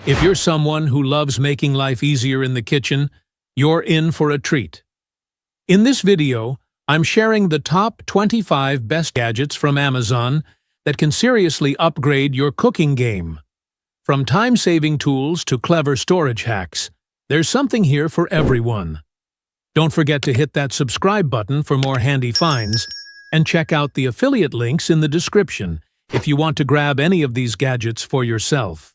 If you're someone who loves making life easier in the kitchen, you're in for a treat. In this video, I'm sharing the top 25 best gadgets from Amazon that can seriously upgrade your cooking game. From time-saving tools to clever storage hacks, there's something here for everyone. Don't forget to hit that subscribe button for more handy finds, and check out the affiliate links in the description if you want to grab any of these gadgets for yourself.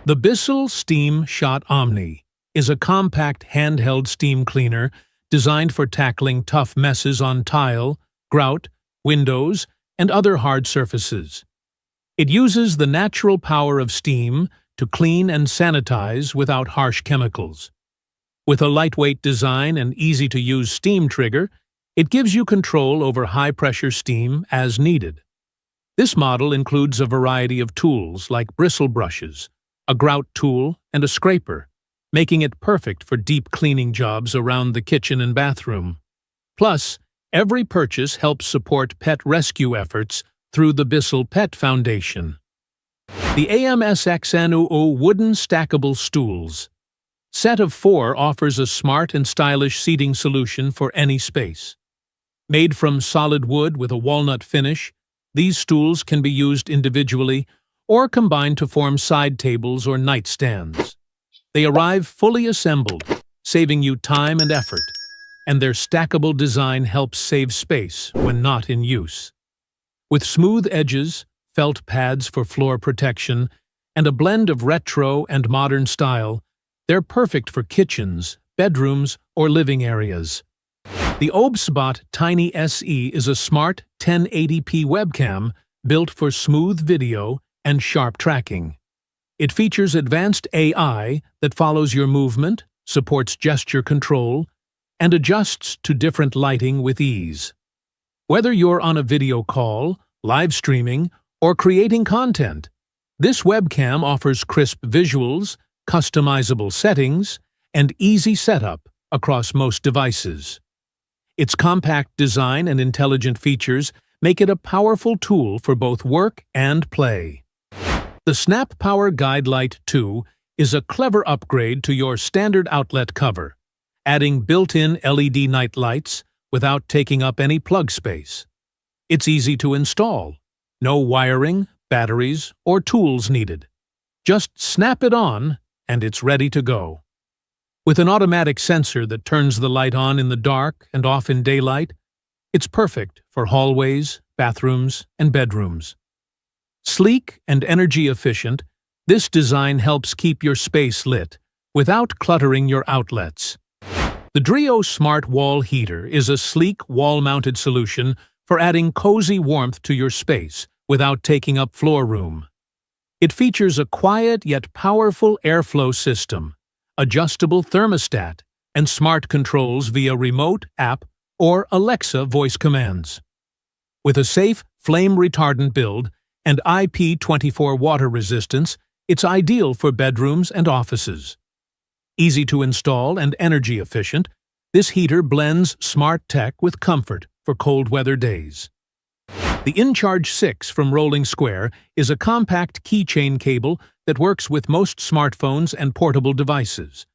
The Bissell Steam Shot Omni is a compact handheld steam cleaner designed for tackling tough messes on tile, grout, windows, and other hard surfaces. It uses the natural power of steam to clean and sanitize without harsh chemicals. With a lightweight design and easy-to-use steam trigger, it gives you control over high-pressure steam as needed. This model includes a variety of tools like bristle brushes, a grout tool, and a scraper, making it perfect for deep cleaning jobs around the kitchen and bathroom. Plus, every purchase helps support pet rescue efforts through the Bissell Pet Foundation. The AMSXNUO Wooden Stackable Stools set of 4 offers a smart and stylish seating solution for any space. Made from solid wood with a walnut finish, these stools can be used individually or combined to form side tables or nightstands. They arrive fully assembled, saving you time and effort, and their stackable design helps save space when not in use. With smooth edges, felt pads for floor protection, and a blend of retro and modern style, they're perfect for kitchens, bedrooms, or living areas. The OBSBot Tiny SE is a smart 1080p webcam built for smooth video and sharp tracking. It features advanced AI that follows your movement, supports gesture control, and adjusts to different lighting with ease. Whether you're on a video call, live streaming, or creating content, this webcam offers crisp visuals, customizable settings, and easy setup across most devices. Its compact design and intelligent features make it a powerful tool for both work and play. The Snap Power Guide Light 2 is a clever upgrade to your standard outlet cover, adding built-in LED night lights without taking up any plug space. It's easy to install. No wiring, batteries, or tools needed. Just snap it on, and it's ready to go. With an automatic sensor that turns the light on in the dark and off in daylight, it's perfect for hallways, bathrooms, and bedrooms. Sleek and energy efficient, this design helps keep your space lit without cluttering your outlets. The Drio Smart Wall Heater is a sleek wall-mounted solution for adding cozy warmth to your space without taking up floor room. It features a quiet yet powerful airflow system, adjustable thermostat, and smart controls via remote, app, or Alexa voice commands. With a safe, flame-retardant build and IP24 water resistance, it's ideal for bedrooms and offices. Easy to install and energy efficient, this heater blends smart tech with comfort for cold weather days. The InCharge 6 from Rolling Square is a compact keychain cable that works with most smartphones and portable devices.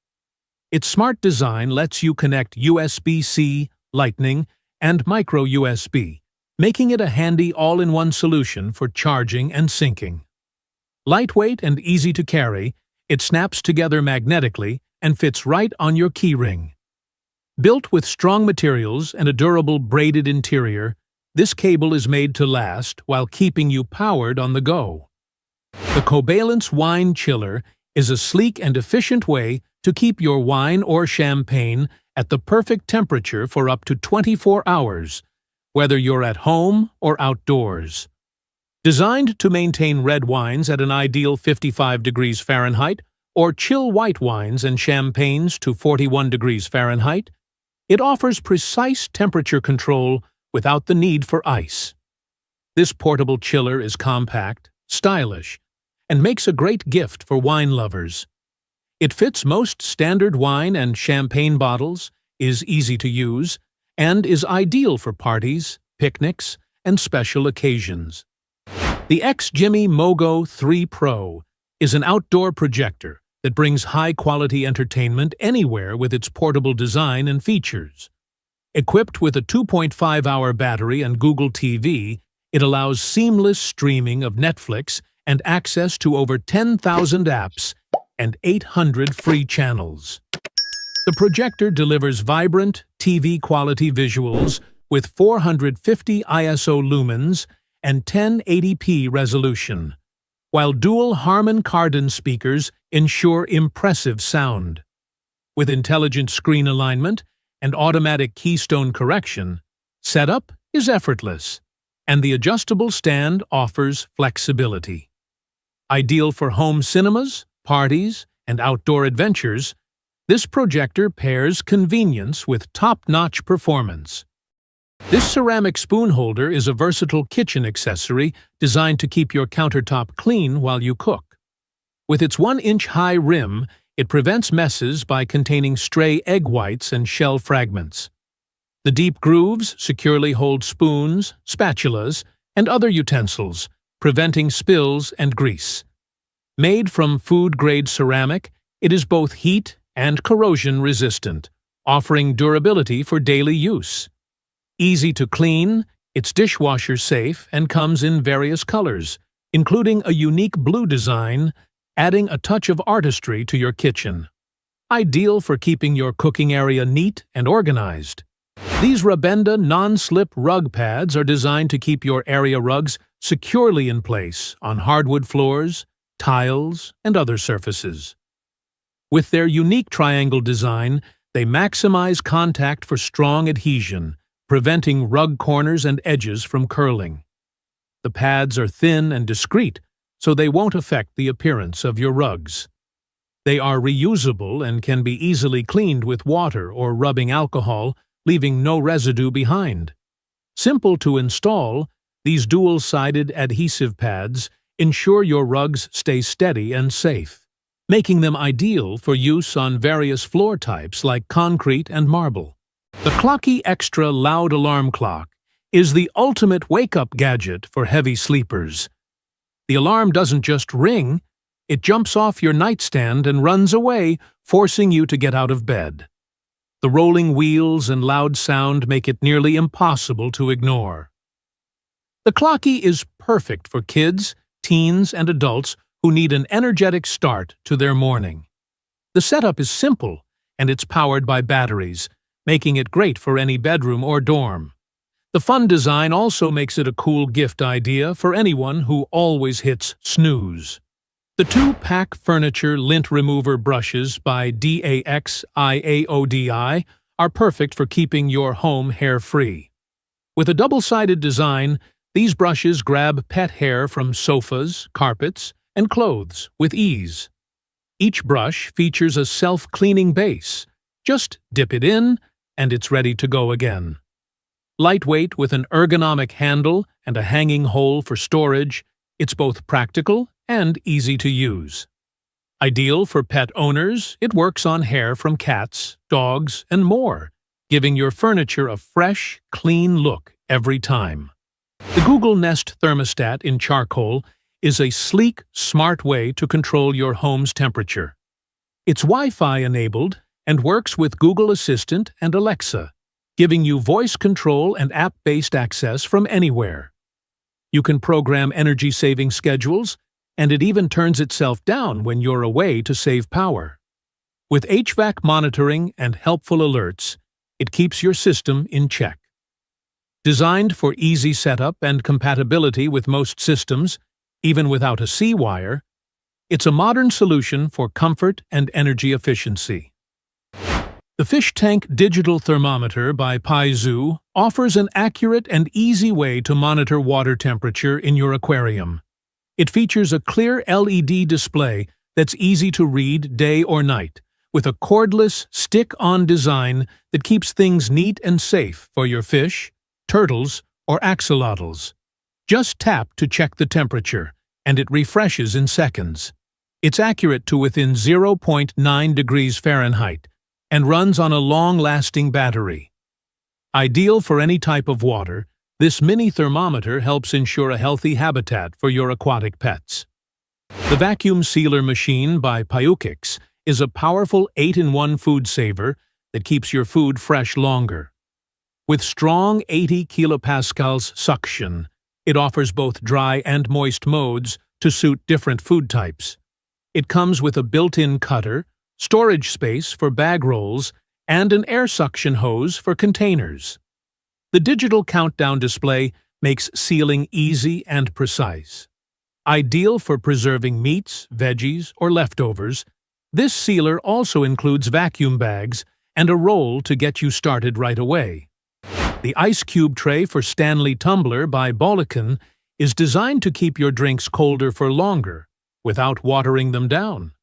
Its smart design lets you connect USB-C, Lightning, and micro USB, making it a handy all-in-one solution for charging and syncing. Lightweight and easy to carry, it snaps together magnetically and fits right on your keyring. Built with strong materials and a durable braided interior, this cable is made to last while keeping you powered on the go. The Cobalance Wine Chiller is a sleek and efficient way to keep your wine or champagne at the perfect temperature for up to 24 hours, whether you're at home or outdoors. Designed to maintain red wines at an ideal 55 degrees Fahrenheit or chill white wines and champagnes to 41 degrees Fahrenheit, it offers precise temperature control without the need for ice. This portable chiller is compact, stylish, and makes a great gift for wine lovers. It fits most standard wine and champagne bottles, is easy to use, and is ideal for parties, picnics, and special occasions. The X-Jimmy Mogo 3 Pro is an outdoor projector that brings high-quality entertainment anywhere with its portable design and features. Equipped with a 2.5-hour battery and Google TV, it allows seamless streaming of Netflix and access to over 10,000 apps and 800 free channels. The projector delivers vibrant, TV-quality visuals with 450 ISO lumens and 1080p resolution, while dual Harman Kardon speakers ensure impressive sound. With intelligent screen alignment and automatic keystone correction, setup is effortless, and the adjustable stand offers flexibility. Ideal for home cinemas, parties, and outdoor adventures, this projector pairs convenience with top-notch performance. This ceramic spoon holder is a versatile kitchen accessory designed to keep your countertop clean while you cook. With its 1-inch-high rim, it prevents messes by containing stray egg whites and shell fragments. The deep grooves securely hold spoons, spatulas, and other utensils, preventing spills and grease. Made from food-grade ceramic, it is both heat and corrosion-resistant, offering durability for daily use. Easy to clean, it's dishwasher-safe and comes in various colors, including a unique blue design, adding a touch of artistry to your kitchen. Ideal for keeping your cooking area neat and organized. These Rabenda non-slip rug pads are designed to keep your area rugs securely in place on hardwood floors, tiles, and other surfaces. With their unique triangle design, they maximize contact for strong adhesion, preventing rug corners and edges from curling. The pads are thin and discreet, so they won't affect the appearance of your rugs. They are reusable and can be easily cleaned with water or rubbing alcohol, leaving no residue behind. Simple to install, these dual-sided adhesive pads ensure your rugs stay steady and safe, making them ideal for use on various floor types like concrete and marble. The Clocky Extra Loud Alarm Clock is the ultimate wake-up gadget for heavy sleepers. The alarm doesn't just ring, it jumps off your nightstand and runs away, forcing you to get out of bed. The rolling wheels and loud sound make it nearly impossible to ignore. The Clocky is perfect for kids, teens, and adults who need an energetic start to their morning. The setup is simple, and it's powered by batteries, making it great for any bedroom or dorm. The fun design also makes it a cool gift idea for anyone who always hits snooze. The 2-pack furniture lint remover brushes by DAXIAODI are perfect for keeping your home hair-free. With a double-sided design, these brushes grab pet hair from sofas, carpets, and clothes with ease. Each brush features a self-cleaning base. Just dip it in, and it's ready to go again. Lightweight with an ergonomic handle and a hanging hole for storage, it's both practical and easy to use. Ideal for pet owners, it works on hair from cats, dogs, and more, giving your furniture a fresh, clean look every time. The Google Nest thermostat in charcoal is a sleek, smart way to control your home's temperature. It's Wi-Fi enabled and works with Google Assistant and Alexa, giving you voice control and app-based access from anywhere. You can program energy-saving schedules, and it even turns itself down when you're away to save power. With HVAC monitoring and helpful alerts, it keeps your system in check. Designed for easy setup and compatibility with most systems, even without a C-wire, it's a modern solution for comfort and energy efficiency. The Fish Tank Digital Thermometer by Paizu offers an accurate and easy way to monitor water temperature in your aquarium. It features a clear LED display that's easy to read day or night, with a cordless, stick-on design that keeps things neat and safe for your fish, turtles, or axolotls. Just tap to check the temperature, and it refreshes in seconds. It's accurate to within 0.9 degrees Fahrenheit and runs on a long-lasting battery. Ideal for any type of water, This mini thermometer helps ensure a healthy habitat for your aquatic pets. The Vacuum Sealer Machine by Pyukix is a powerful 8-in-1 food saver that keeps your food fresh longer. With strong 80 kilopascals suction, it offers both dry and moist modes to suit different food types. It comes with a built-in cutter, storage space for bag rolls, and an air suction hose for containers. The digital countdown display makes sealing easy and precise. Ideal for preserving meats, veggies, or leftovers, this sealer also includes vacuum bags and a roll to get you started right away. The Ice Cube Tray for Stanley Tumbler by Bolican is designed to keep your drinks colder for longer, without watering them down.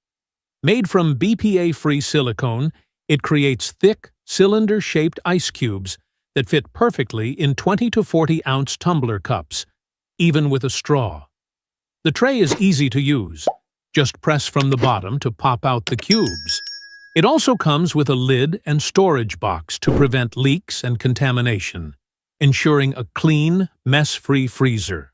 Made from BPA-free silicone, it creates thick, cylinder-shaped ice cubes that fit perfectly in 20 to 40-ounce tumbler cups, even with a straw. The tray is easy to use. Just press from the bottom to pop out the cubes. It also comes with a lid and storage box to prevent leaks and contamination, ensuring a clean, mess-free freezer.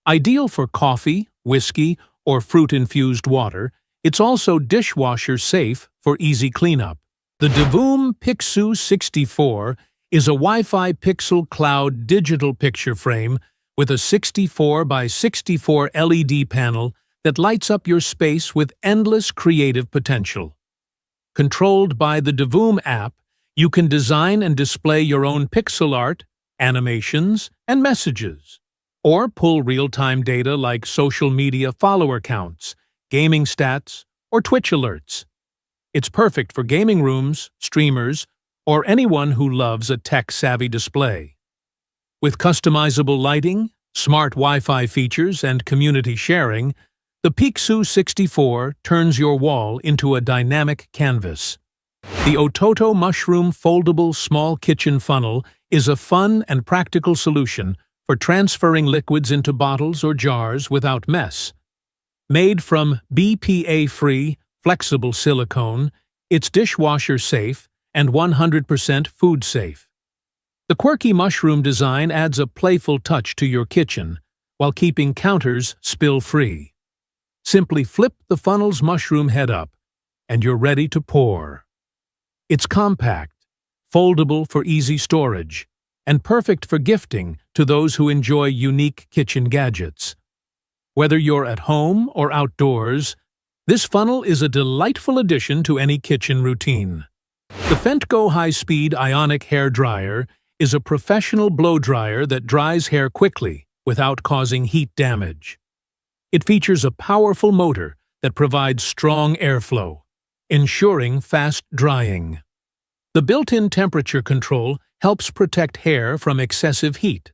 Ideal for coffee, whiskey, or fruit-infused water, it's also dishwasher-safe for easy cleanup. The Devoom Pixu 64 is a Wi-Fi Pixel Cloud digital picture frame with a 64 by 64 LED panel that lights up your space with endless creative potential. Controlled by the Devoom app, you can design and display your own pixel art, animations, and messages, or pull real-time data like social media follower counts, gaming stats, or Twitch alerts. It's perfect for gaming rooms, streamers, or anyone who loves a tech-savvy display. With customizable lighting, smart Wi-Fi features, and community sharing, the Pixu 64 turns your wall into a dynamic canvas. The Ototo Mushroom Foldable Small Kitchen Funnel is a fun and practical solution for transferring liquids into bottles or jars without mess. Made from BPA-free, flexible silicone, it's dishwasher-safe and 100% food-safe. The quirky mushroom design adds a playful touch to your kitchen while keeping counters spill-free. Simply flip the funnel's mushroom head up, and you're ready to pour. It's compact, foldable for easy storage, and perfect for gifting to those who enjoy unique kitchen gadgets. Whether you're at home or outdoors, this funnel is a delightful addition to any kitchen routine. The Fentgo High-Speed Ionic Hair Dryer is a professional blow dryer that dries hair quickly without causing heat damage. It features a powerful motor that provides strong airflow, ensuring fast drying. The built-in temperature control helps protect hair from excessive heat.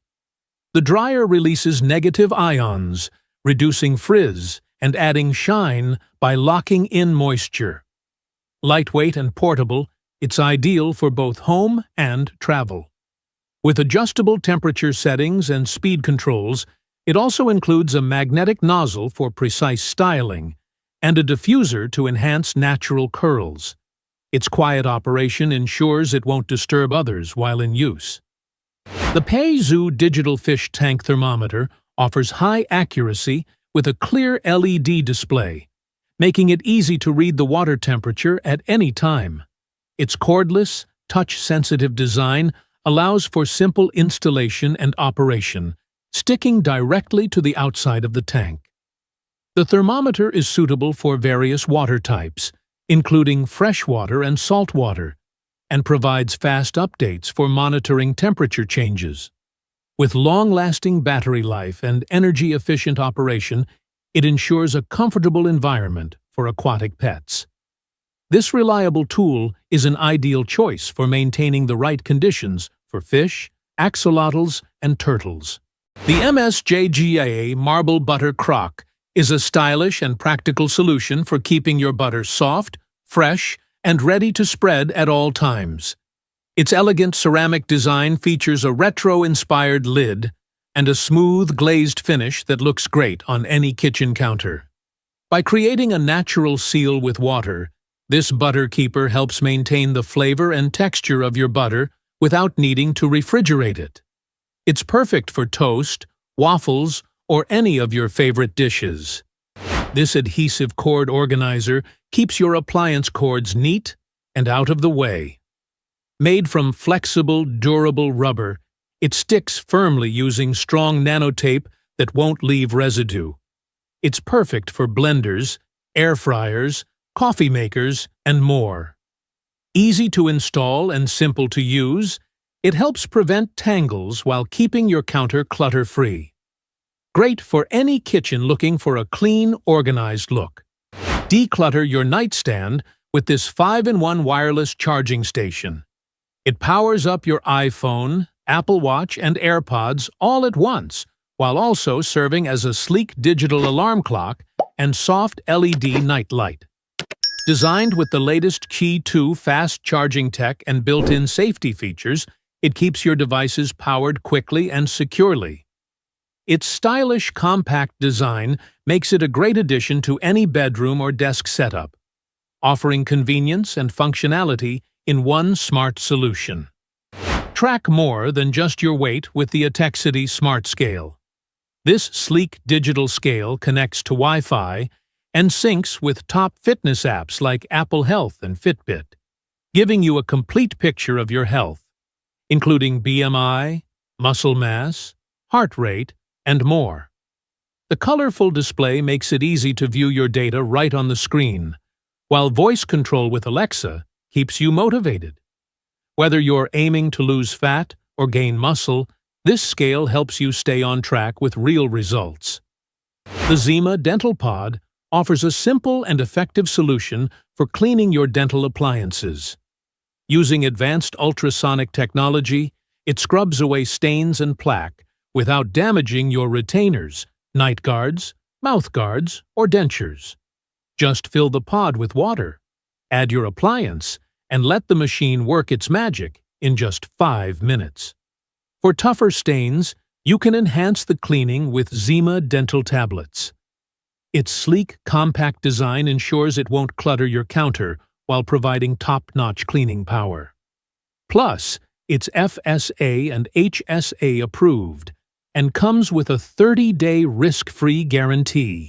The dryer releases negative ions, reducing frizz and adding shine by locking in moisture. Lightweight and portable, it's ideal for both home and travel. With adjustable temperature settings and speed controls, it also includes a magnetic nozzle for precise styling and a diffuser to enhance natural curls. Its quiet operation ensures it won't disturb others while in use. The Peizhou Digital Fish Tank Thermometer offers high accuracy with a clear LED display, making it easy to read the water temperature at any time. Its cordless, touch-sensitive design allows for simple installation and operation, sticking directly to the outside of the tank. The thermometer is suitable for various water types, including freshwater and saltwater, and provides fast updates for monitoring temperature changes. With long-lasting battery life and energy-efficient operation, it ensures a comfortable environment for aquatic pets. This reliable tool is an ideal choice for maintaining the right conditions for fish, axolotls, and turtles. The MSJGA Marble Butter Crock is a stylish and practical solution for keeping your butter soft, fresh, and ready to spread at all times. Its elegant ceramic design features a retro-inspired lid and a smooth, glazed finish that looks great on any kitchen counter. By creating a natural seal with water, this butter keeper helps maintain the flavor and texture of your butter without needing to refrigerate it. It's perfect for toast, waffles, or any of your favorite dishes. This adhesive cord organizer keeps your appliance cords neat and out of the way. Made from flexible, durable rubber, it sticks firmly using strong nanotape that won't leave residue. It's perfect for blenders, air fryers, coffee makers, and more. Easy to install and simple to use, it helps prevent tangles while keeping your counter clutter-free. Great for any kitchen looking for a clean, organized look. Declutter your nightstand with this 5-in-1 wireless charging station. It powers up your iPhone, Apple Watch, and AirPods all at once, while also serving as a sleek digital alarm clock and soft LED night light. Designed with the latest Qi 2 fast charging tech and built-in safety features, it keeps your devices powered quickly and securely. Its stylish, compact design makes it a great addition to any bedroom or desk setup, offering convenience and functionality in one smart solution. Track more than just your weight with the Atexity Smart Scale. This sleek digital scale connects to Wi-Fi and syncs with top fitness apps like Apple Health and Fitbit, giving you a complete picture of your health, including BMI, muscle mass, heart rate, and more. The colorful display makes it easy to view your data right on the screen, while voice control with Alexa keeps you motivated. Whether you're aiming to lose fat or gain muscle, this scale helps you stay on track with real results. The Zima Dental Pod offers a simple and effective solution for cleaning your dental appliances. Using advanced ultrasonic technology, it scrubs away stains and plaque without damaging your retainers, night guards, mouth guards, or dentures. Just fill the pod with water, add your appliance, and let the machine work its magic in just 5 minutes. For tougher stains, you can enhance the cleaning with Zima Dental Tablets. Its sleek, compact design ensures it won't clutter your counter while providing top-notch cleaning power. Plus, it's FSA and HSA approved and comes with a 30-day risk-free guarantee.